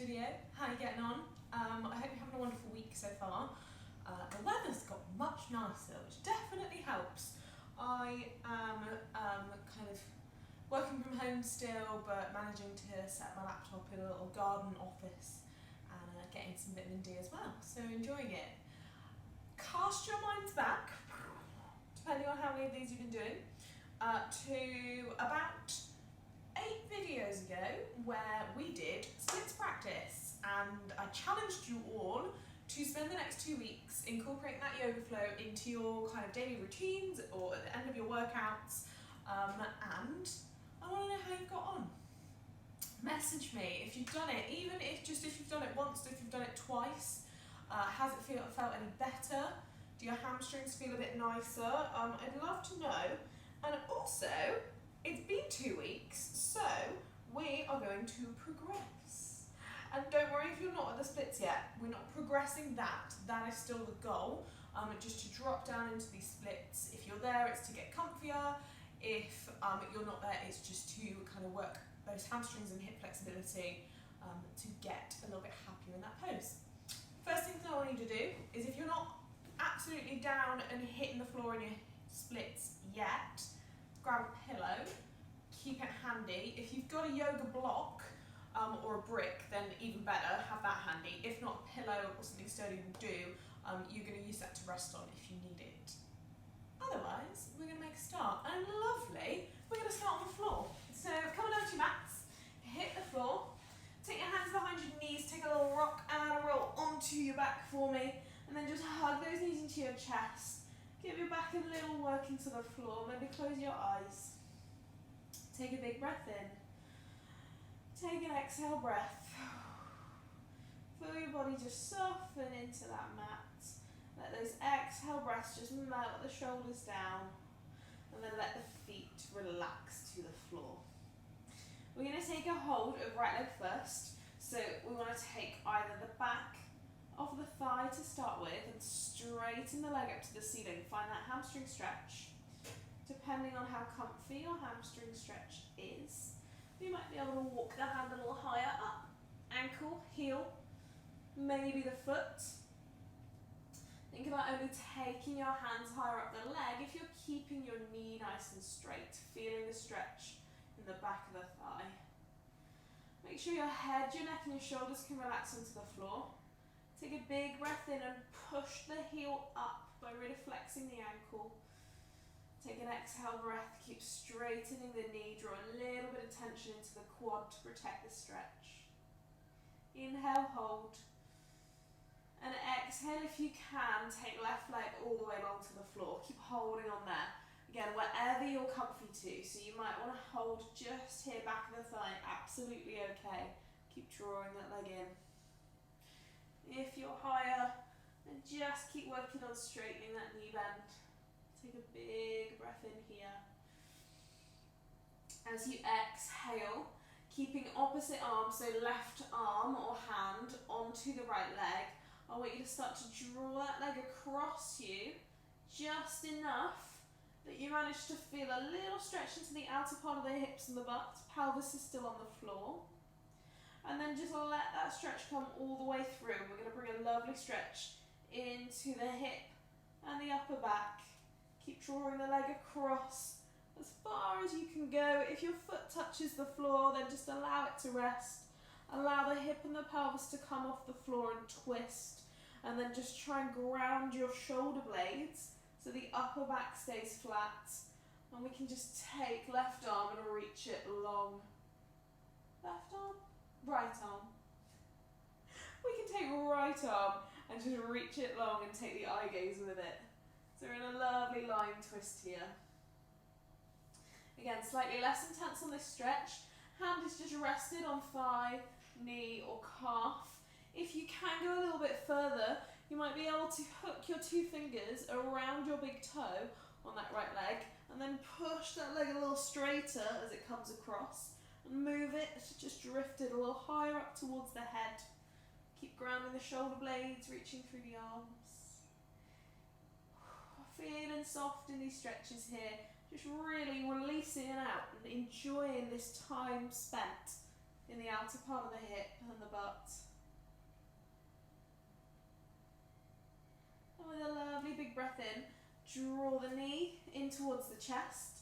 video. How are you getting on? I hope you're having a wonderful week so far. The weather's got much nicer, which definitely helps. I am kind of working from home still, but managing to set my laptop in a little garden office and getting some vitamin D as well, so enjoying it. Cast your minds back, depending on how many of these you've been doing, to about 8 videos ago where we did splits practice, and I challenged you all to spend the next 2 weeks incorporating that yoga flow into your kind of daily routines or at the end of your workouts, and I want to know how you've got on. Message me if you've done it, even if you've done it once, if you've done it twice. Has it felt any better? Do your hamstrings feel a bit nicer? I'd love to know. And also, it's been 2 weeks, so we are going to progress. And don't worry if you're not at the splits yet, we're not progressing that. That is still the goal, just to drop down into these splits. If you're there, it's to get comfier. If you're not there, it's just to kind of work those hamstrings and hip flexibility to get a little bit happier in that pose. First thing I want you to do is, if you're not absolutely down and hitting the floor in your splits yet, grab a pillow, keep it handy. If you've got a yoga block or a brick, then even better, have that handy. If not, a pillow or something sturdy will do. You're going to use that to rest on if you need it. Otherwise, we're going to make a start. And lovely, we're going to start on the floor. So come on over to your mats, hit the floor, take your hands behind your knees, take a little rock and a roll onto your back for me, and then just hug those knees into your chest. Give your back a little work into the floor, maybe close your eyes. Take a big breath in. Take an exhale breath. Feel your body just soften into that mat. Let those exhale breaths just melt the shoulders down, and then let the feet relax to the floor. We're going to take a hold of right leg first. So we want to take either the back of the thigh to start with and straighten the leg up to the ceiling. Find that hamstring stretch. Depending on how comfy your hamstring stretch is, you might be able to walk the hand a little higher up. Ankle, heel, maybe the foot. Think about only taking your hands higher up the leg if you're keeping your knee nice and straight, feeling the stretch in the back of the thigh. Make sure your head, your neck and your shoulders can relax onto the floor. Take a big breath in and push the heel up by really flexing the ankle. Take an exhale breath, keep straightening the knee, draw a little bit of tension into the quad to protect the stretch. Inhale, hold. And exhale if you can, take left leg all the way along to the floor. Keep holding on there. Again, wherever you're comfy to, so you might want to hold just here, back of the thigh, absolutely okay. Keep drawing that leg in. If you're higher, then just keep working on straightening that knee bend. Take a big breath in here. As you exhale, keeping opposite arm, so left arm or hand onto the right leg, I want you to start to draw that leg across you, just enough that you manage to feel a little stretch into the outer part of the hips and the butt. Pelvis is still on the floor. And then just let that stretch come all the way through. We're going to bring a lovely stretch into the hip and the upper back. Keep drawing the leg across as far as you can go. If your foot touches the floor, then just allow it to rest. Allow the hip and the pelvis to come off the floor and twist. And then just try and ground your shoulder blades so the upper back stays flat. And we can just take left arm and reach it long. Left arm, right arm. We can take right arm and just reach it long and take the eye gaze with it. So we're in a lovely line twist here. Again, slightly less intense on this stretch. Hand is just rested on thigh, knee or calf. If you can go a little bit further, you might be able to hook your 2 fingers around your big toe on that right leg and then push that leg a little straighter as it comes across and move it to just drift it a little higher up towards the head. Keep grounding the shoulder blades, reaching through the arms. Feeling soft in these stretches here, just really releasing it out and enjoying this time spent in the outer part of the hip and the butt. And with a lovely big breath in, draw the knee in towards the chest,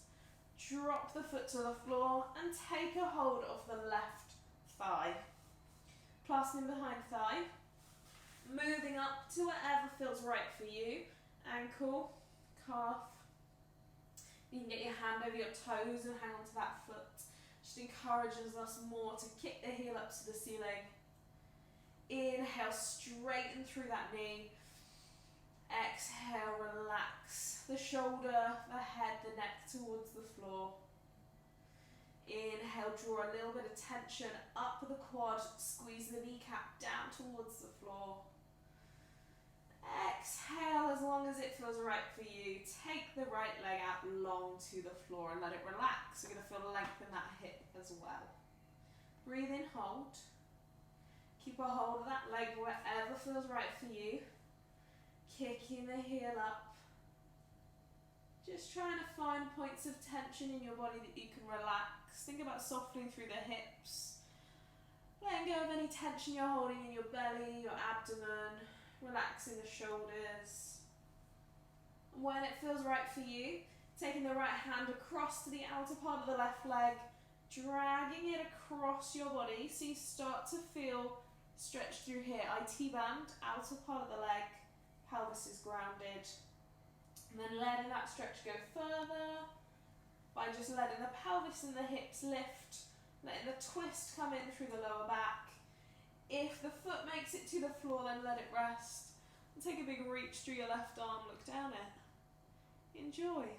drop the foot to the floor and take a hold of the left thigh. Clasping behind thigh, moving up to whatever feels right for you. Ankle, calf. You can get your hand over your toes and hang on to that foot. Just encourages us more to kick the heel up to the ceiling. Inhale, straighten through that knee. Exhale, relax the shoulder, the head, the neck towards the floor. Inhale, draw a little bit of tension up the quad, squeeze the kneecap down towards the floor. Exhale, as long as it feels right for you, take the right leg out long to the floor and let it relax. You're going to feel length in that hip as well. Breathe in, hold. Keep a hold of that leg wherever feels right for you. Kicking the heel up. Just trying to find points of tension in your body that you can relax. Think about softening through the hips. Letting go of any tension you're holding in your belly, your abdomen. Relaxing the shoulders. And when it feels right for you, taking the right hand across to the outer part of the left leg, dragging it across your body so you start to feel stretched through here. IT band, outer part of the leg, pelvis is grounded. And then letting that stretch go further by just letting the pelvis and the hips lift, letting the twist come in through the lower back. If the foot makes it to the floor, then let it rest. And take a big reach through your left arm, look down it. Enjoy.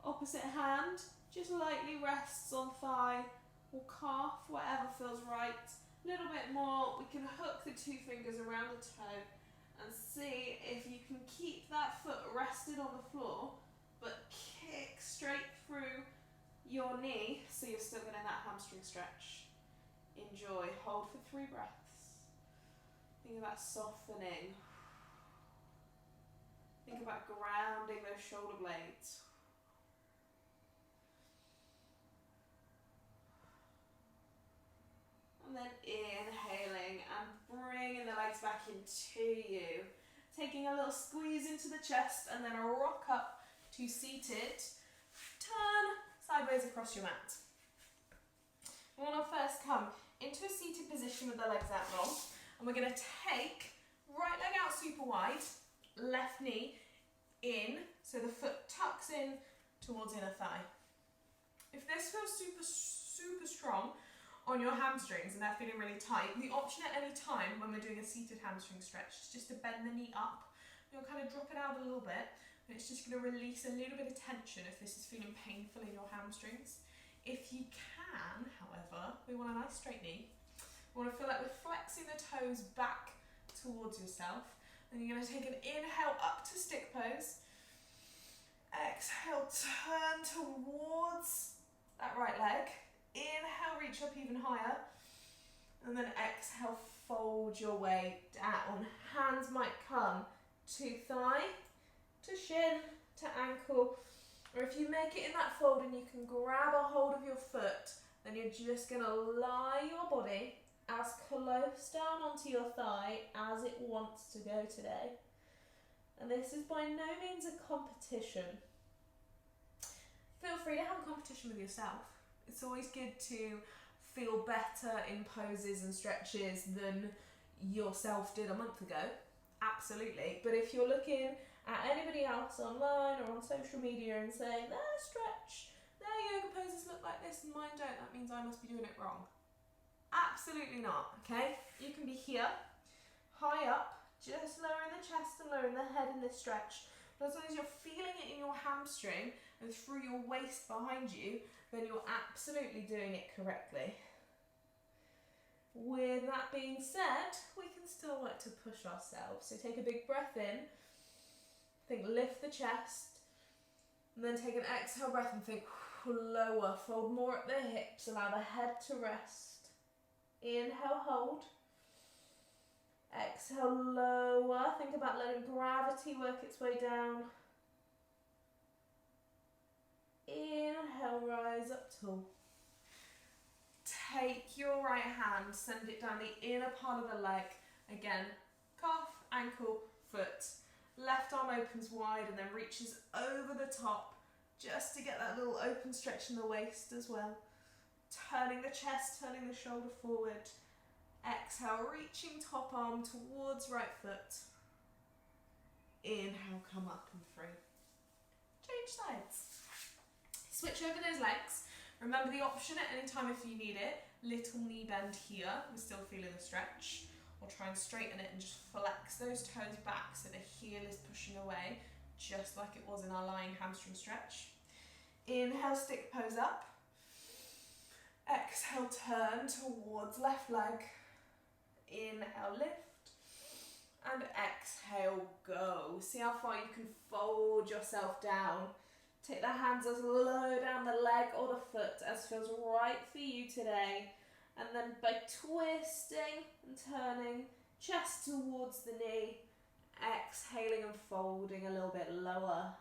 Opposite hand, just lightly rests on thigh or calf, whatever feels right. A little bit more, we can hook the two fingers around the toe and see if you can keep that foot rested on the floor, but kick straight through your knee so you're still getting that hamstring stretch. Enjoy. Hold for 3 breaths. Think about softening. Think about grounding those shoulder blades. And then inhaling and bringing the legs back into you. Taking a little squeeze into the chest and then a rock up to seated. Turn sideways across your mat. We want to first come into a seated position with the legs out long, and we're going to take right leg out super wide, left knee in, so the foot tucks in towards inner thigh. If this feels super strong on your hamstrings and they're feeling really tight, the option at any time when we're doing a seated hamstring stretch is just to bend the knee up. You'll kind of drop it out a little bit, and it's just going to release a little bit of tension if this is feeling painful in your hamstrings. If you can, however, we want a nice straight knee. We want to feel like we're flexing the toes back towards yourself. And you're going to take an inhale up to stick pose. Exhale, turn towards that right leg. Inhale, reach up even higher. And then exhale, fold your way down. Hands might come to thigh, to shin, to ankle. Or if you make it in that fold and you can grab a hold of your foot, then you're just going to lie your body as close down onto your thigh as it wants to go today. And this is by no means a competition. Feel free to have a competition with yourself. It's always good to feel better in poses and stretches than yourself did a month ago. Absolutely. But if you're looking at anybody else online or on social media and saying, their stretch, their yoga poses look like this and mine don't, that means I must be doing it wrong. Absolutely not, okay? You can be here, high up, just lowering the chest and lowering the head in this stretch. But as long as you're feeling it in your hamstring and through your waist behind you, then you're absolutely doing it correctly. With that being said, we can still work to push ourselves. So take a big breath in. Think lift the chest, and then take an exhale breath and think lower, fold more at the hips, allow the head to rest. Inhale, hold. Exhale, lower. Think about letting gravity work its way down. Inhale, rise up tall. take your right hand, send it down the inner part of the leg. Again, calf, ankle, foot. Left arm opens wide and then reaches over the top just to get that little open stretch in the waist as well. Turning the chest, turning the shoulder forward. Exhale, reaching top arm towards right foot. Inhale, come up and through. Change sides. Switch over those legs. Remember the option at any time if you need it. Little knee bend here. We're still feeling the stretch. Or try and straighten it and just flex those toes back so the heel is pushing away, just like it was in our lying hamstring stretch. Inhale, stick pose up. Exhale, turn towards left leg. Inhale, lift. And exhale, go. See how far you can fold yourself down. Take the hands as low down the leg or the foot as feels right for you today. And then by twisting and turning, chest towards the knee, exhaling and folding a little bit lower.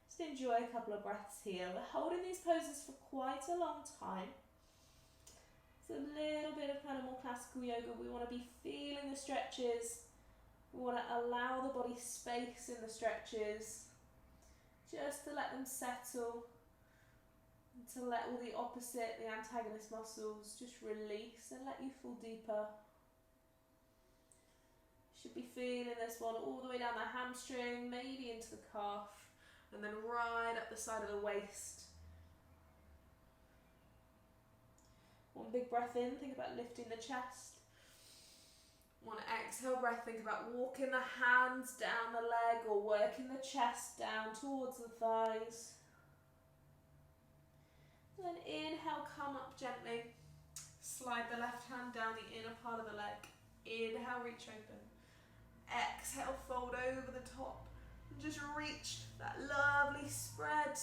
Just enjoy a couple of breaths here. We're holding these poses for quite a long time. It's a little bit of kind of more classical yoga. We want to be feeling the stretches. We want to allow the body space in the stretches, just to let them settle. To let all the opposite, the antagonist muscles just release and let you fall deeper. Should be feeling this one all the way down the hamstring, maybe into the calf, and then right up the side of the waist. One big breath in, think about lifting the chest. One exhale breath, think about walking the hands down the leg or working the chest down towards the thighs. Then inhale, come up gently. Slide the left hand down the inner part of the leg. Inhale, reach open. Exhale, fold over the top. And just reach that lovely spread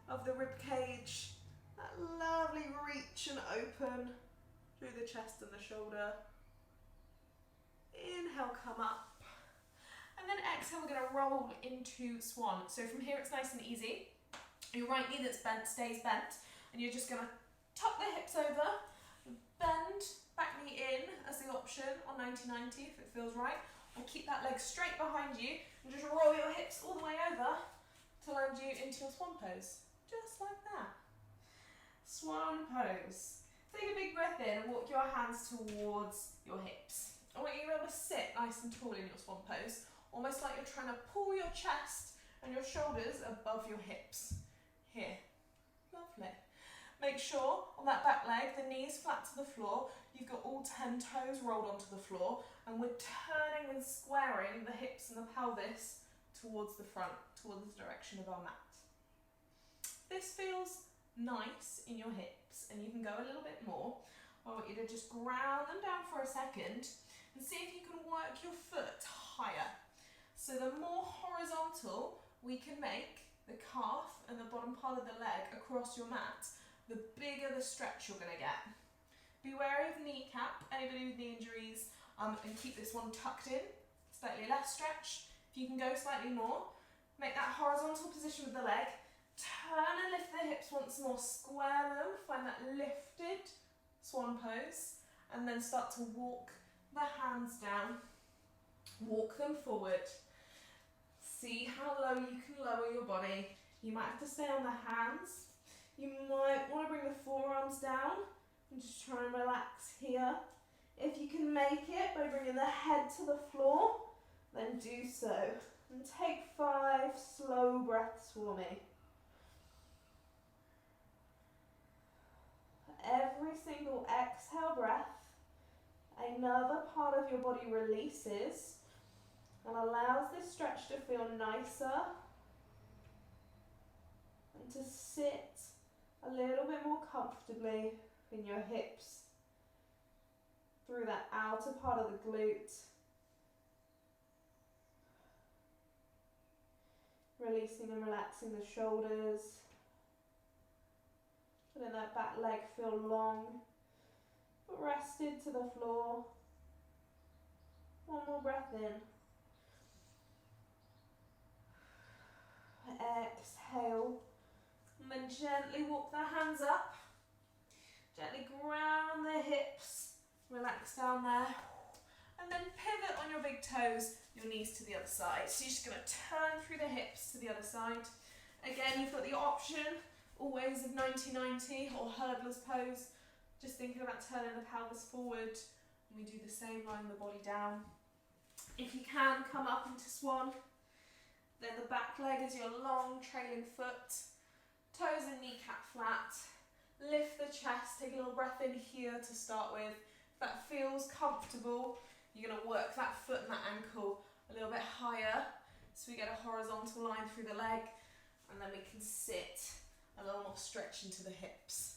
of the rib cage. That lovely reach and open through the chest and the shoulder. Inhale, come up. And then exhale, we're going to roll into swan. So from here it's nice and easy. Your right knee that's bent stays bent. And you're just going to tuck the hips over, bend back knee in as the option on 90-90 if it feels right, or keep that leg straight behind you and just roll your hips all the way over to land you into your swan pose, just like that. Swan pose. Take a big breath in and walk your hands towards your hips. I want you to be able to sit nice and tall in your swan pose, almost like you're trying to pull your chest and your shoulders above your hips. Here. Lovely. Make sure on that back leg, the knees flat to the floor, you've got all 10 toes rolled onto the floor, and we're turning and squaring the hips and the pelvis towards the front, towards the direction of our mat. This feels nice in your hips, and you can go a little bit more. I want you to just ground them down for a second, and see if you can work your foot higher. So the more horizontal we can make the calf and the bottom part of the leg across your mat, the bigger the stretch you're going to get. Be wary of kneecap, anybody with knee injuries, and keep this one tucked in, slightly less stretch. If you can go slightly more, make that horizontal position with the leg, turn and lift the hips once more, square them, find that lifted swan pose, and then start to walk the hands down, walk them forward. See how low you can lower your body. You might have to stay on the hands. You might want to bring the forearms down and just try and relax here. If you can make it by bringing the head to the floor, then do so. And take 5 slow breaths for me. Every single exhale breath, another part of your body releases and allows this stretch to feel nicer and to sit a little bit more comfortably in your hips, through that outer part of the glute. Releasing and relaxing the shoulders. Letting that back leg feel long, but rested to the floor. One more breath in. Exhale. And then gently walk the hands up. Gently ground the hips, relax down there. And then pivot on your big toes, your knees to the other side. So you're just going to turn through the hips to the other side. Again, you've got the option always of 90-90 or hurdler's pose. Just thinking about turning the pelvis forward. And we do the same, lying the body down. If you can, come up into swan. Then the back leg is your long trailing foot. Toes and kneecap flat. Lift the chest, take a little breath in here to start with. If that feels comfortable, you're going to work that foot and that ankle a little bit higher so we get a horizontal line through the leg, and then we can sit a little more stretch into the hips.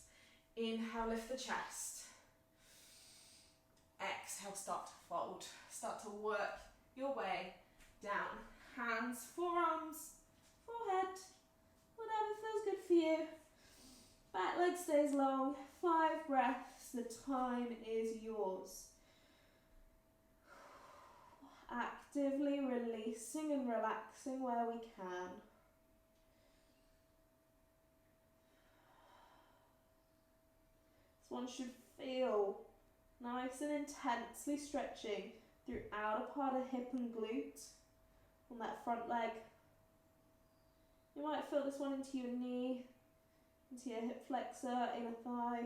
Inhale, lift the chest. Exhale, start to fold. Start to work your way down. Hands, forearms, forehead, whatever feels good for you. Back leg stays long. 5 breaths, the time is yours. Actively releasing and relaxing where we can. This one should feel nice and intensely stretching through outer part of hip and glute on that front leg. You might feel this one into your knee, into your hip flexor, inner thigh.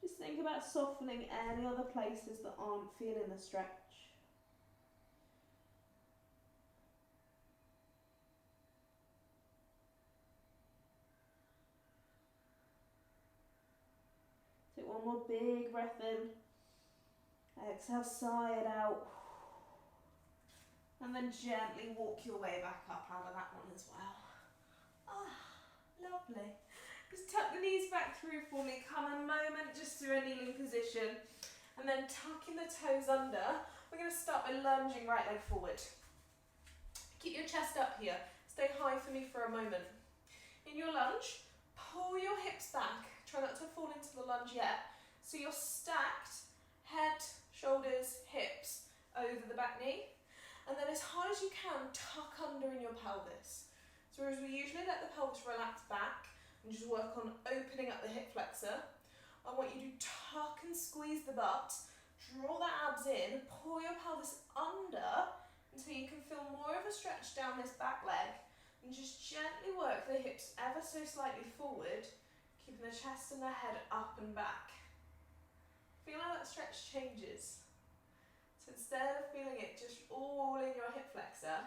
Just think about softening any other places that aren't feeling the stretch. Take one more big breath in. Exhale, sigh it out. And then gently walk your way back up out of that one as well. Ah, lovely. Just tuck the knees back through for me. Come a moment just through a kneeling position. And then tucking the toes under. We're going to start by lunging right leg forward. Keep your chest up here. Stay high for me for a moment. In your lunge, pull your hips back. Try not to fall into the lunge yet. So you're stacked, head, shoulders, hips over the back knee. And then as hard as you can, tuck under in your pelvis. So whereas we usually let the pelvis relax back and just work on opening up the hip flexor, I want you to tuck and squeeze the butt, draw the abs in, pull your pelvis under until you can feel more of a stretch down this back leg, and just gently work the hips ever so slightly forward, keeping the chest and the head up and back. Feel how that stretch changes. So instead of feeling it just all in your hip flexor,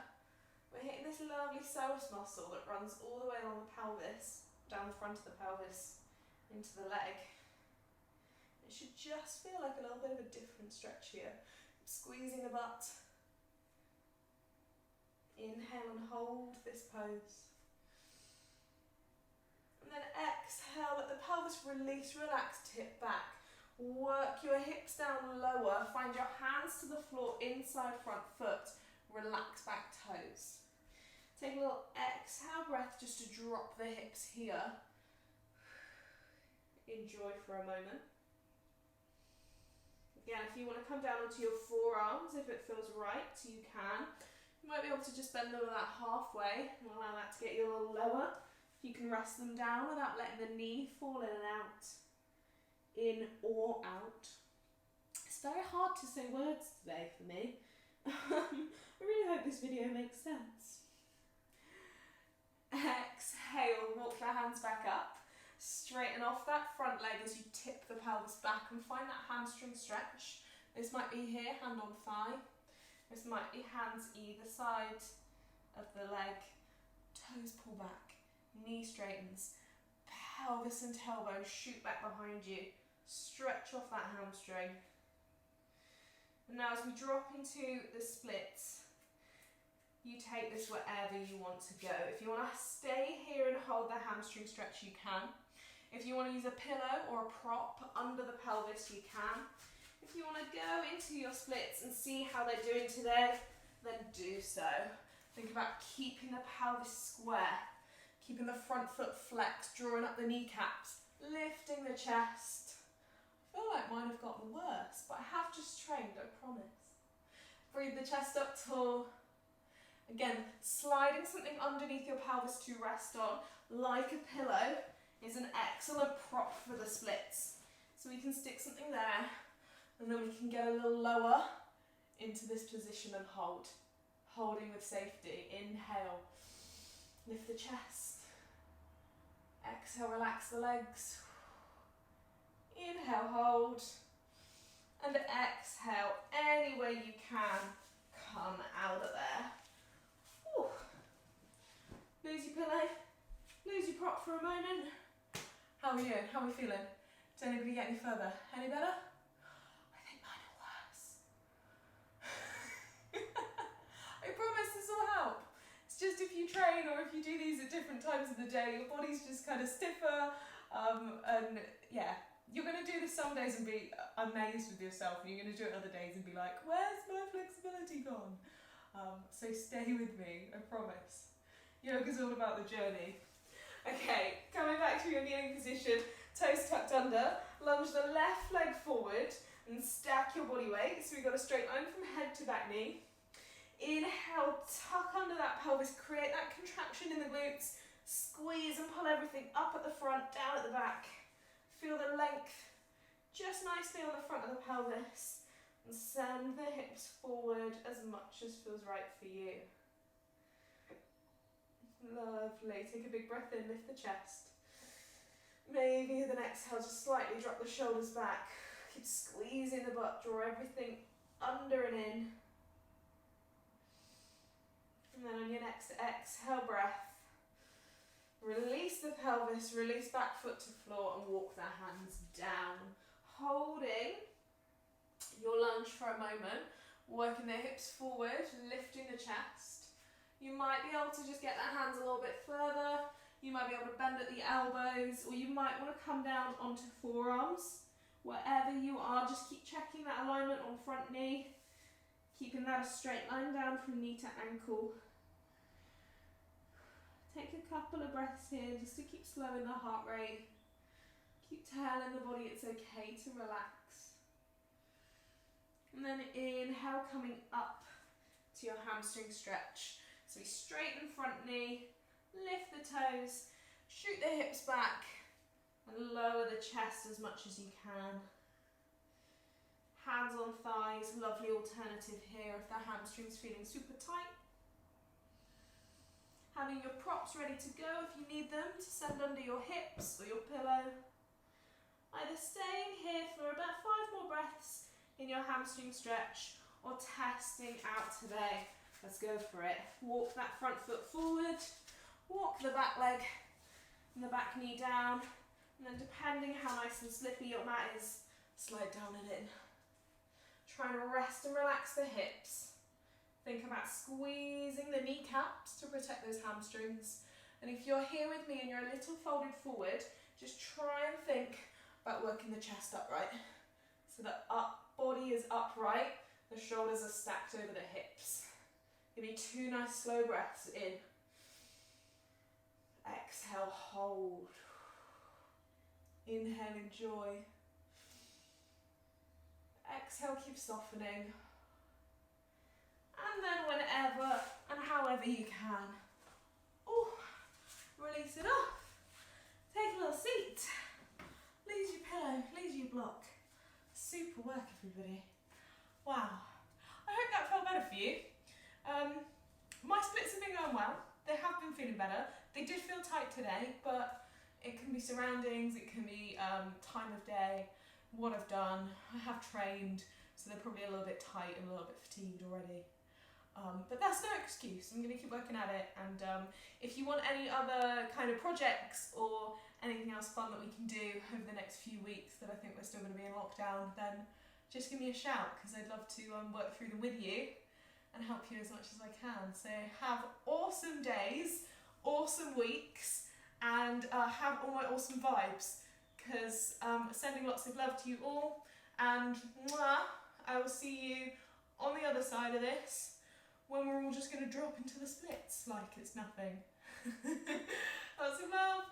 we're hitting this lovely psoas muscle that runs all the way along the pelvis, down the front of the pelvis, into the leg. It should just feel like a little bit of a different stretch here. Squeezing the butt. Inhale and hold this pose. And then exhale, let the pelvis release, relax, tip back. Work your hips down lower, find your hands to the floor, inside front foot, relax back toes. Take a little exhale breath just to drop the hips here. Enjoy for a moment. Again, if you want to come down onto your forearms, if it feels right, you can. You might be able to just bend over that halfway and allow that to get you a little lower. You can rest them down without letting the knee fall in and out. In or out. It's very hard to say words today for me. I really hope this video makes sense. Exhale, walk the hands back up. Straighten off that front leg as you tip the pelvis back and find that hamstring stretch. This might be here, hand on thigh. This might be hands either side of the leg. Toes pull back, knee straightens, pelvis and tailbone shoot back behind you. Stretch off that hamstring. And now as we drop into the splits, you take this wherever you want to go. If you want to stay here and hold the hamstring stretch, you can. If you want to use a pillow or a prop under the pelvis, you can. If you want to go into your splits and see how they're doing today, then do so. Think about keeping the pelvis square, keeping the front foot flexed, drawing up the kneecaps, lifting the chest. I feel like mine have gotten worse, but I have just trained, I promise. Breathe the chest up tall. Again, sliding something underneath your pelvis to rest on, like a pillow. is an excellent prop for the splits. So we can stick something there, and then we can get a little lower into this position and hold. Holding with safety. Inhale, lift the chest. Exhale, relax the legs. Inhale, hold. And exhale, any way you can, come out of there. Whew. Lose your pillow, lose your prop for a moment. How are you? How are we feeling? Did anybody get any further? Any better? I think mine are worse. I promise this will help. It's just if you train or if you do these at different times of the day, your body's just kind of stiffer, and yeah. You're going to do this some days and be amazed with yourself, and you're going to do it other days and be like, where's my flexibility gone? So stay with me, I promise. Yoga's all about the journey. Okay, coming back to your kneeling position, toes tucked under, lunge the left leg forward and stack your body weight. So we've got a straight line from head to back knee. Inhale, tuck under that pelvis, create that contraction in the glutes, squeeze and pull everything up at the front, down at the back. Feel the length just nicely on the front of the pelvis, and send the hips forward as much as feels right for you. Lovely. Take a big breath in, lift the chest. Maybe with an exhale, just slightly drop the shoulders back. Keep squeezing the butt, draw everything under and in. And then on your next exhale breath, release the pelvis, release back foot to floor and walk the hands down. Holding your lunge for a moment, working the hips forward, lifting the chest. You might be able to just get the hands a little bit further. You might be able to bend at the elbows, or you might want to come down onto forearms. Wherever you are, just keep checking that alignment on front knee, keeping that a straight line down from knee to ankle. Take a couple of breaths here just to keep slowing the heart rate. Keep telling the body it's okay to relax. And then inhale, coming up to your hamstring stretch. So we straighten front knee, lift the toes, shoot the hips back, and lower the chest as much as you can. Hands on thighs, lovely alternative here if the hamstring's feeling super tight. Having your props ready to go if you need them to send under your hips or your pillow. Either staying here for about 5 more breaths in your hamstring stretch or testing out today. Let's go for it. Walk that front foot forward, walk the back leg and the back knee down, and then depending how nice and slippy your mat is, slide down and in. Try and rest and relax the hips. Think about squeezing the kneecaps to protect those hamstrings. And if you're here with me and you're a little folded forward, just try and think about working the chest upright. So the body is upright, the shoulders are stacked over the hips. Give me 2 nice slow breaths in. Exhale, hold. Inhale, enjoy. Exhale, keep softening. And then whenever and however you can, release it off. Take a little seat. Lose your pillow, lose your block. Super work, everybody. Wow. I hope that felt better for you. My splits have been going well. They have been feeling better. They did feel tight today, but it can be surroundings, it can be time of day, what I've done. I have trained, so they're probably a little bit tight and a little bit fatigued already. But that's no excuse. I'm going to keep working at it, and if you want any other kind of projects or anything else fun that we can do over the next few weeks that I think we're still going to be in lockdown, then just give me a shout, because I'd love to work through them with you and help you as much as I can. So have awesome days, awesome weeks, and have all my awesome vibes, because sending lots of love to you all, and mwah, I will see you on the other side of this, when we're all just going to drop into the splits like it's nothing. Lots of love.